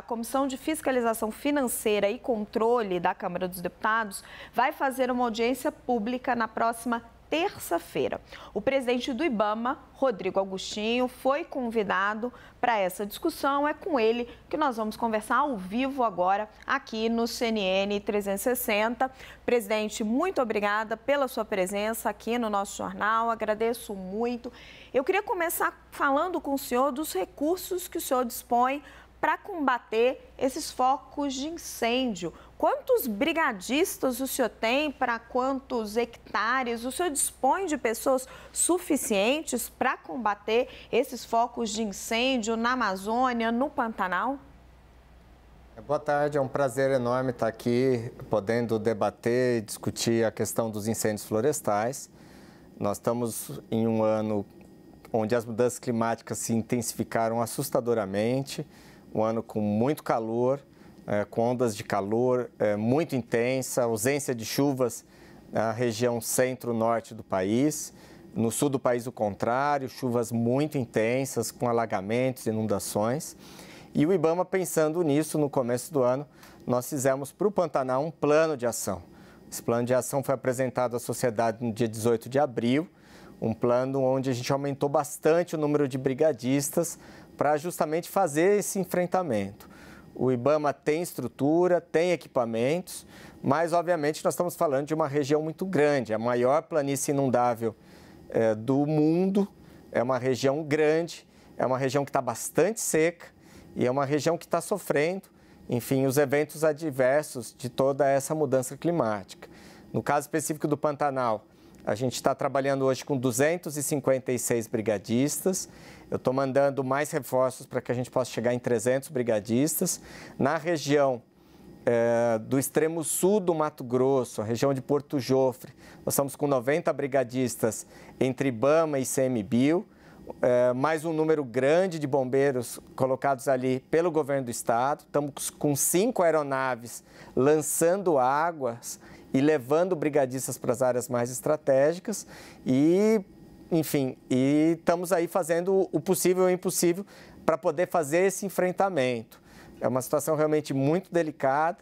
Comissão de Fiscalização Financeira e Controle da Câmara dos Deputados vai fazer uma audiência pública na próxima terça-feira. O presidente do IBAMA, Rodrigo Agostinho, foi convidado para essa discussão. É com ele que nós vamos conversar ao vivo agora aqui no CNN 360. Presidente, muito obrigada pela sua presença aqui no nosso jornal. Agradeço muito. Eu queria começar falando com o senhor dos recursos que o senhor dispõe para combater esses focos de incêndio. Quantos brigadistas o senhor tem, para quantos hectares? O senhor dispõe de pessoas suficientes para combater esses focos de incêndio na Amazônia, no Pantanal? Boa tarde, é um prazer enorme estar aqui, podendo debater e discutir a questão dos incêndios florestais. Nós estamos em um ano onde as mudanças climáticas se intensificaram assustadoramente, um ano com muito calor, com ondas de calor muito intensa, ausência de chuvas na região centro-norte do país. No sul do país, o contrário, chuvas muito intensas, com alagamentos, inundações. E o IBAMA, pensando nisso, no começo do ano, nós fizemos para o Pantanal um plano de ação. Esse plano de ação foi apresentado à sociedade no dia 18 de abril, um plano onde a gente aumentou bastante o número de brigadistas para justamente fazer esse enfrentamento. O IBAMA tem estrutura, tem equipamentos, mas obviamente nós estamos falando de uma região muito grande, a maior planície inundável do mundo, é uma região grande, é uma região que está bastante seca e é uma região que está sofrendo, enfim, os eventos adversos de toda essa mudança climática. No caso específico do Pantanal, a gente está trabalhando hoje com 256 brigadistas. Eu estou mandando mais reforços para que a gente possa chegar em 300 brigadistas. Na região do extremo sul do Mato Grosso, a região de Porto Jofre, nós estamos com 90 brigadistas entre IBAMA e ICMBio, mais um número grande de bombeiros colocados ali pelo governo do estado. Estamos com 5 aeronaves lançando águas e levando brigadistas para as áreas mais estratégicas e, enfim, estamos aí fazendo o possível e o impossível para poder fazer esse enfrentamento. É uma situação realmente muito delicada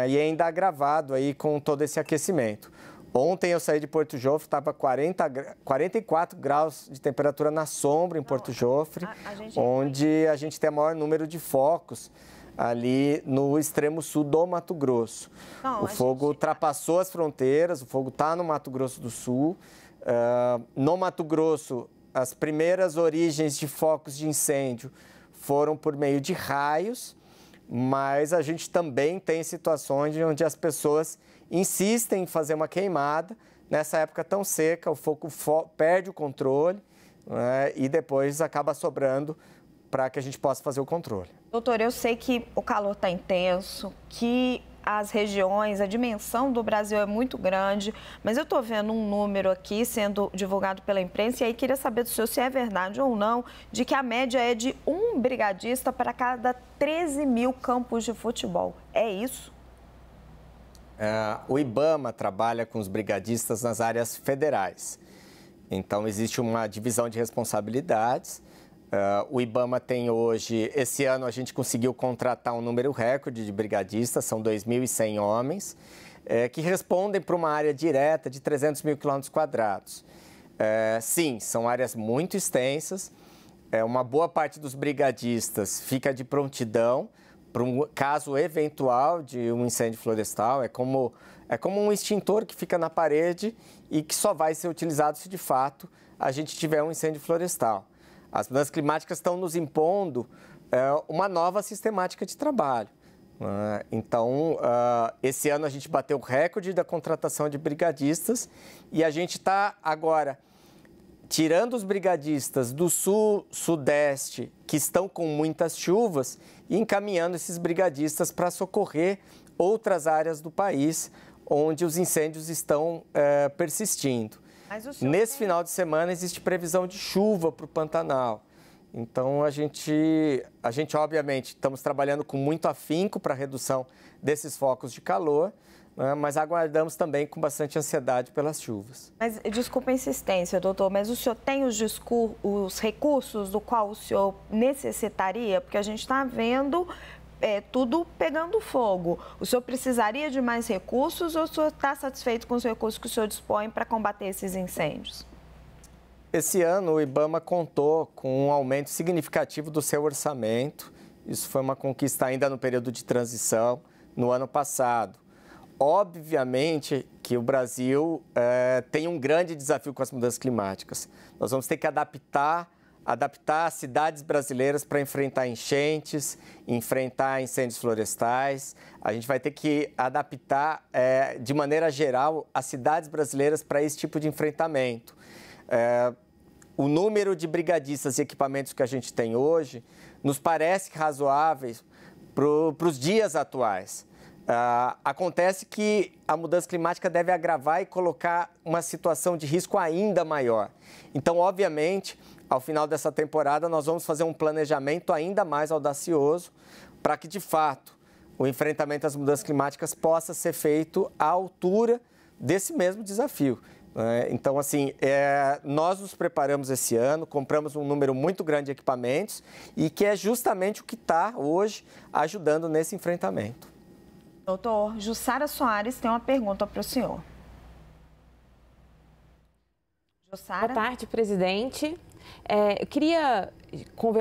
e ainda agravado aí com todo esse aquecimento. Ontem eu saí de Porto Jofre, estava 44 graus de temperatura na sombra em Porto Jofre, onde a gente tem o maior número de focos ali no extremo sul do Mato Grosso. O fogo ultrapassou as fronteiras, o fogo está no Mato Grosso do Sul. No Mato Grosso, as primeiras origens de focos de incêndio foram por meio de raios, mas a gente também tem situações onde as pessoas insistem em fazer uma queimada. Nessa época tão seca, o fogo perde o controle, né, e depois acaba sobrando para que a gente possa fazer o controle. Doutor, eu sei que o calor está intenso, que as regiões, a dimensão do Brasil é muito grande, mas eu estou vendo um número aqui sendo divulgado pela imprensa e aí queria saber do senhor se é verdade ou não, de que a média é de um brigadista para cada 13 mil campos de futebol. É isso? O IBAMA trabalha com os brigadistas nas áreas federais. Então, existe uma divisão de responsabilidades. O IBAMA tem hoje, esse ano a gente conseguiu contratar um número recorde de brigadistas, são 2.100 homens, que respondem para uma área direta de 300 mil quilômetros quadrados. Sim, são áreas muito extensas, uma boa parte dos brigadistas fica de prontidão para um caso eventual de um incêndio florestal. É como um extintor que fica na parede e que só vai ser utilizado se de fato a gente tiver um incêndio florestal. As mudanças climáticas estão nos impondo uma nova sistemática de trabalho. Então, esse ano a gente bateu o recorde da contratação de brigadistas e a gente está agora tirando os brigadistas do sul, sudeste, que estão com muitas chuvas, e encaminhando esses brigadistas para socorrer outras áreas do país onde os incêndios estão persistindo. Nesse final de semana existe previsão de chuva para o Pantanal. Então, a gente obviamente, estamos trabalhando com muito afinco para a redução desses focos de calor, né, mas aguardamos também com bastante ansiedade pelas chuvas. Mas, desculpa a insistência, doutor, mas o senhor tem os recursos do qual o senhor necessitaria? Porque a gente está vendo tudo pegando fogo. O senhor precisaria de mais recursos ou o senhor está satisfeito com os recursos que o senhor dispõe para combater esses incêndios? Esse ano o IBAMA contou com um aumento significativo do seu orçamento. Isso foi uma conquista ainda no período de transição, no ano passado. Obviamente que o Brasil tem um grande desafio com as mudanças climáticas. Nós vamos ter que adaptar as cidades brasileiras para enfrentar enchentes, enfrentar incêndios florestais. A gente vai ter que adaptar, de maneira geral, as cidades brasileiras para esse tipo de enfrentamento. O número de brigadistas e equipamentos que a gente tem hoje nos parece razoáveis para os dias atuais. Acontece que a mudança climática deve agravar e colocar uma situação de risco ainda maior. Então, obviamente, ao final dessa temporada, nós vamos fazer um planejamento ainda mais audacioso para que, de fato, o enfrentamento às mudanças climáticas possa ser feito à altura desse mesmo desafio. Então, assim, nós nos preparamos esse ano, compramos um número muito grande de equipamentos e que é justamente o que está hoje ajudando nesse enfrentamento. Doutor, Jussara Soares tem uma pergunta para o senhor. Jussara? Boa tarde, presidente.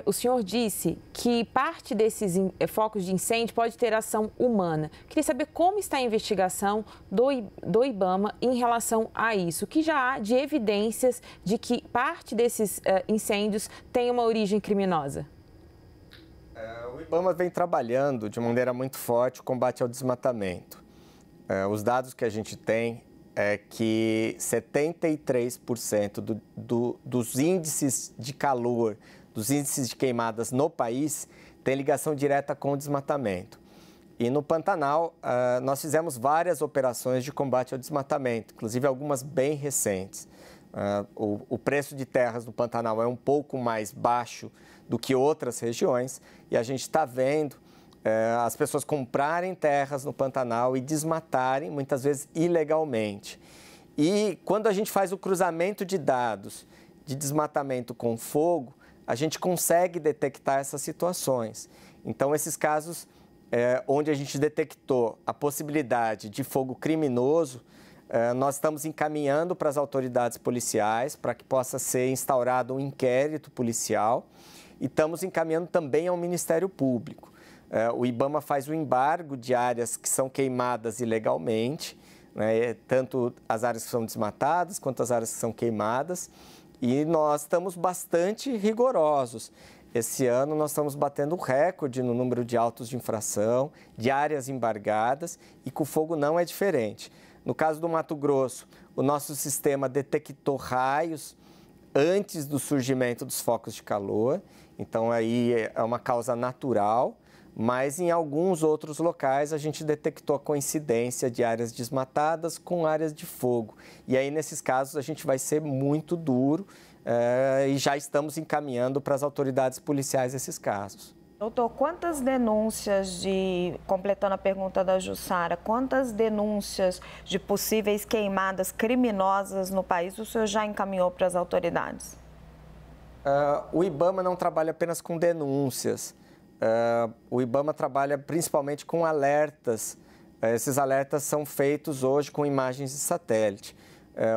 O senhor disse que parte desses focos de incêndio pode ter ação humana. Queria saber como está a investigação do IBAMA em relação a isso, que já há de evidências de que parte desses incêndios tem uma origem criminosa. O IBAMA vem trabalhando de maneira muito forte o combate ao desmatamento. Os dados que a gente tem é que 73% dos índices de calor, dos índices de queimadas no país, tem ligação direta com o desmatamento. E no Pantanal, nós fizemos várias operações de combate ao desmatamento, inclusive algumas bem recentes. O preço de terras no Pantanal é um pouco mais baixo do que outras regiões e a gente está vendo as pessoas comprarem terras no Pantanal e desmatarem, muitas vezes ilegalmente. E quando a gente faz o cruzamento de dados de desmatamento com fogo, a gente consegue detectar essas situações. Então, esses casos onde a gente detectou a possibilidade de fogo criminoso, nós estamos encaminhando para as autoridades policiais para que possa ser instaurado um inquérito policial e estamos encaminhando também ao Ministério Público. O IBAMA faz o embargo de áreas que são queimadas ilegalmente, né, tanto as áreas que são desmatadas quanto as áreas que são queimadas, e nós estamos bastante rigorosos. Esse ano nós estamos batendo recorde no número de autos de infração, de áreas embargadas, e com o fogo não é diferente. No caso do Mato Grosso, o nosso sistema detectou raios antes do surgimento dos focos de calor, então aí é uma causa natural, mas em alguns outros locais a gente detectou a coincidência de áreas desmatadas com áreas de fogo. E aí, nesses casos, a gente vai ser muito duro e já estamos encaminhando para as autoridades policiais esses casos. Doutor, quantas denúncias completando a pergunta da Jussara, quantas denúncias de possíveis queimadas criminosas no país o senhor já encaminhou para as autoridades? O IBAMA não trabalha apenas com denúncias. O IBAMA trabalha principalmente com alertas. Esses alertas são feitos hoje com imagens de satélite.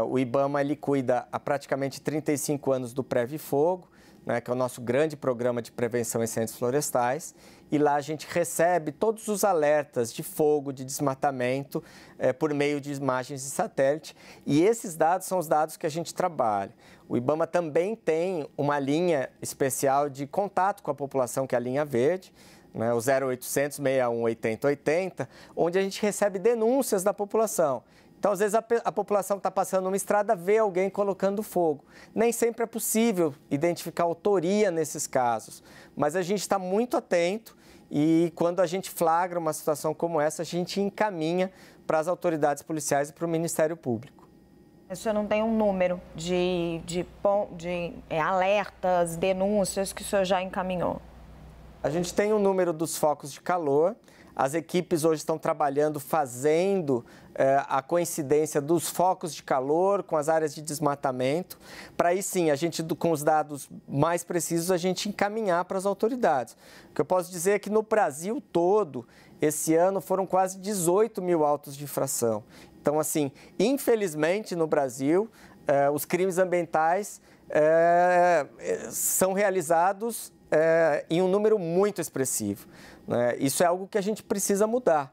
O IBAMA ele cuida há praticamente 35 anos do Previfogo, né, que é o nosso grande programa de prevenção a incêndios florestais. E lá a gente recebe todos os alertas de fogo, de desmatamento, por meio de imagens de satélite. E esses dados são os dados que a gente trabalha. O IBAMA também tem uma linha especial de contato com a população, que é a linha verde, né, o 0800 61 80 80, onde a gente recebe denúncias da população. Então, às vezes, a população está passando numa estrada, vê alguém colocando fogo. Nem sempre é possível identificar autoria nesses casos, mas a gente está muito atento e quando a gente flagra uma situação como essa, a gente encaminha para as autoridades policiais e para o Ministério Público. O senhor não tem um número de alertas, denúncias que o senhor já encaminhou? A gente tem um número dos focos de calor. As equipes hoje estão trabalhando, fazendo a coincidência dos focos de calor com as áreas de desmatamento, para aí sim, a gente, com os dados mais precisos, a gente encaminhar para as autoridades. O que eu posso dizer é que no Brasil todo, esse ano foram quase 18 mil autos de infração. Então, assim, infelizmente no Brasil, os crimes ambientais são realizados em um número muito expressivo. Isso é algo que a gente precisa mudar.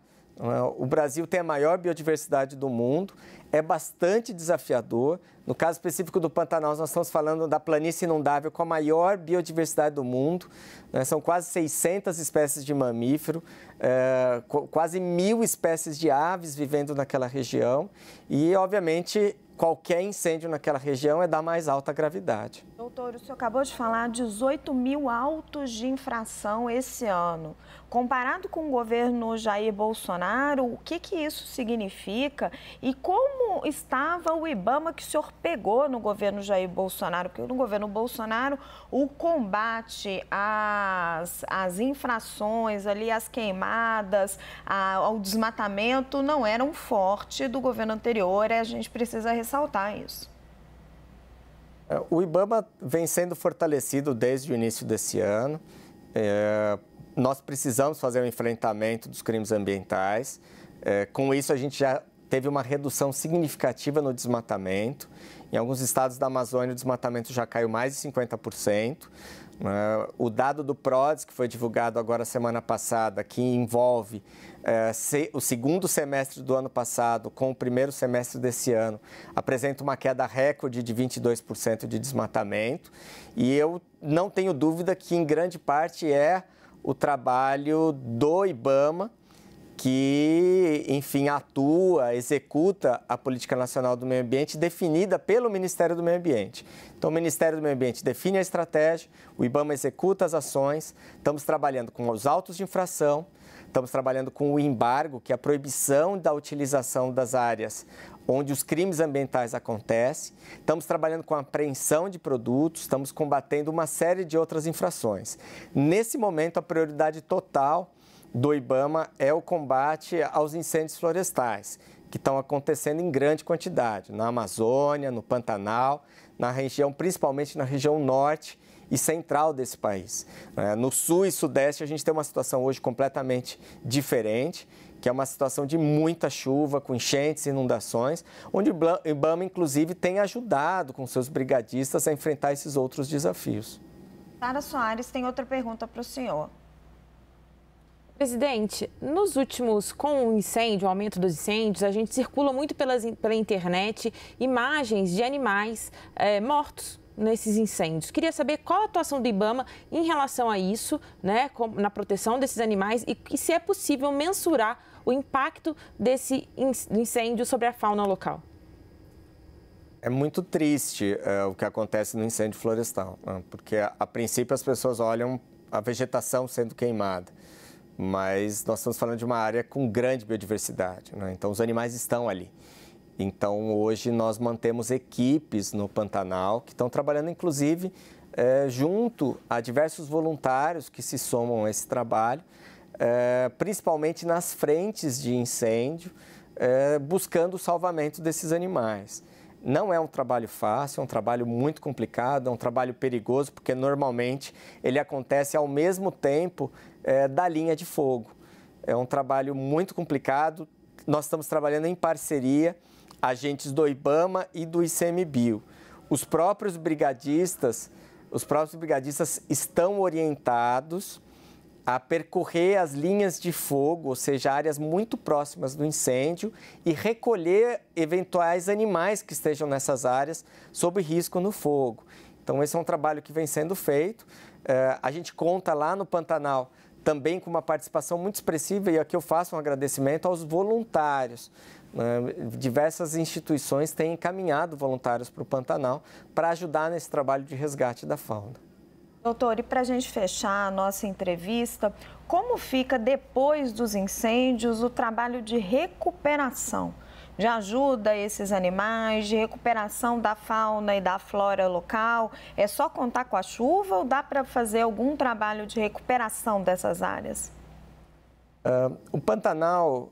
O Brasil tem a maior biodiversidade do mundo, é bastante desafiador. No caso específico do Pantanal, nós estamos falando da planície inundável com a maior biodiversidade do mundo. São quase 600 espécies de mamífero, quase 1.000 espécies de aves vivendo naquela região. E, obviamente, qualquer incêndio naquela região é da mais alta gravidade. Doutor, o senhor acabou de falar 18 mil autos de infração esse ano. Comparado com o governo Jair Bolsonaro, o que isso significa? E como estava o IBAMA que o senhor pegou no governo Jair Bolsonaro? Porque no governo Bolsonaro, o combate às infrações, ali, às queimadas, ao desmatamento, não era um forte do governo anterior. A gente precisa ressaltar isso. O IBAMA vem sendo fortalecido desde o início desse ano. Nós precisamos fazer um enfrentamento dos crimes ambientais. Com isso, a gente já teve uma redução significativa no desmatamento. Em alguns estados da Amazônia, o desmatamento já caiu mais de 50%. O dado do PRODES, que foi divulgado agora semana passada, que envolve o segundo semestre do ano passado com o primeiro semestre desse ano, apresenta uma queda recorde de 22% de desmatamento. E eu não tenho dúvida que, em grande parte, é o trabalho do IBAMA, que, enfim, atua, executa a Política Nacional do Meio Ambiente definida pelo Ministério do Meio Ambiente. Então, o Ministério do Meio Ambiente define a estratégia, o IBAMA executa as ações, estamos trabalhando com os autos de infração, estamos trabalhando com o embargo, que é a proibição da utilização das áreas onde os crimes ambientais acontecem, estamos trabalhando com a apreensão de produtos, estamos combatendo uma série de outras infrações. Nesse momento, a prioridade total do IBAMA é o combate aos incêndios florestais, que estão acontecendo em grande quantidade, na Amazônia, no Pantanal, na região, principalmente na região norte e central desse país. No sul e sudeste, a gente tem uma situação hoje completamente diferente, que é uma situação de muita chuva, com enchentes e inundações, onde o IBAMA, inclusive, tem ajudado com seus brigadistas a enfrentar esses outros desafios. Sara Soares tem outra pergunta para o senhor. Presidente, nos últimos, com o incêndio, o aumento dos incêndios, a gente circula muito pela internet imagens de animais mortos nesses incêndios. Queria saber qual a atuação do IBAMA em relação a isso, né, na proteção desses animais e se é possível mensurar o impacto desse incêndio sobre a fauna local. É muito triste o que acontece no incêndio florestal, porque a princípio as pessoas olham a vegetação sendo queimada. Mas nós estamos falando de uma área com grande biodiversidade, né? Então os animais estão ali. Então hoje nós mantemos equipes no Pantanal que estão trabalhando inclusive junto a diversos voluntários que se somam a esse trabalho, principalmente nas frentes de incêndio, buscando o salvamento desses animais. Não é um trabalho fácil, é um trabalho muito complicado, é um trabalho perigoso, porque normalmente ele acontece ao mesmo tempo da linha de fogo. É um trabalho muito complicado, nós estamos trabalhando em parceria, agentes do IBAMA e do ICMBio. Os próprios brigadistas estão orientados a percorrer as linhas de fogo, ou seja, áreas muito próximas do incêndio, e recolher eventuais animais que estejam nessas áreas sob risco no fogo. Então, esse é um trabalho que vem sendo feito. A gente conta lá no Pantanal também com uma participação muito expressiva, e aqui eu faço um agradecimento aos voluntários. Diversas instituições têm encaminhado voluntários para o Pantanal para ajudar nesse trabalho de resgate da fauna. Doutor, e para a gente fechar a nossa entrevista, como fica depois dos incêndios o trabalho de recuperação de ajuda a esses animais, de recuperação da fauna e da flora local? É só contar com a chuva ou dá para fazer algum trabalho de recuperação dessas áreas? O Pantanal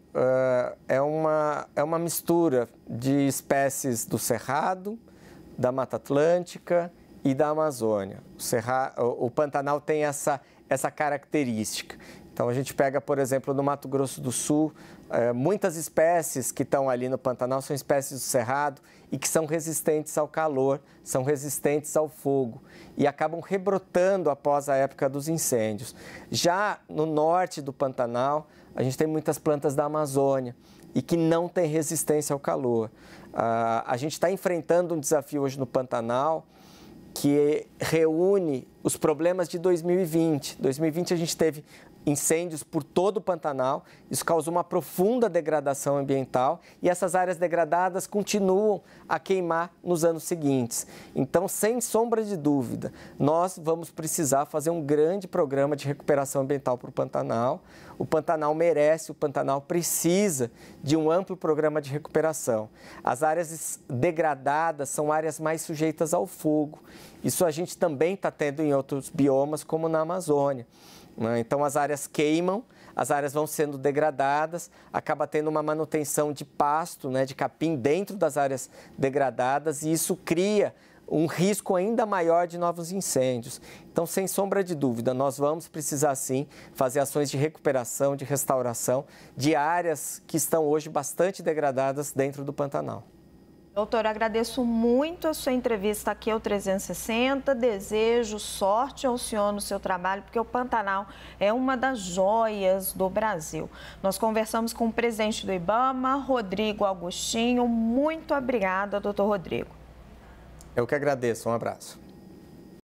é uma mistura de espécies do Cerrado, da Mata Atlântica e da Amazônia. O Pantanal tem essa característica. Então, a gente pega, por exemplo, no Mato Grosso do Sul, muitas espécies que estão ali no Pantanal são espécies do Cerrado e que são resistentes ao calor, são resistentes ao fogo e acabam rebrotando após a época dos incêndios. Já no norte do Pantanal, a gente tem muitas plantas da Amazônia e que não têm resistência ao calor. A gente está enfrentando um desafio hoje no Pantanal que reúne os problemas de 2020. Em 2020 a gente teve incêndios por todo o Pantanal, isso causou uma profunda degradação ambiental e essas áreas degradadas continuam a queimar nos anos seguintes. Então, sem sombra de dúvida, nós vamos precisar fazer um grande programa de recuperação ambiental para o Pantanal. O Pantanal merece, o Pantanal precisa de um amplo programa de recuperação. As áreas degradadas são áreas mais sujeitas ao fogo. Isso a gente também está tendo em outros biomas, como na Amazônia. Então, as áreas queimam, as áreas vão sendo degradadas, acaba tendo uma manutenção de pasto, de capim dentro das áreas degradadas e isso cria um risco ainda maior de novos incêndios. Então, sem sombra de dúvida, nós vamos precisar, sim, fazer ações de recuperação, de restauração de áreas que estão hoje bastante degradadas dentro do Pantanal. Doutor, agradeço muito a sua entrevista aqui ao 360, desejo sorte ao senhor no seu trabalho, porque o Pantanal é uma das joias do Brasil. Nós conversamos com o presidente do IBAMA, Rodrigo Augustinho. Muito obrigada, doutor Rodrigo. Eu que agradeço, um abraço.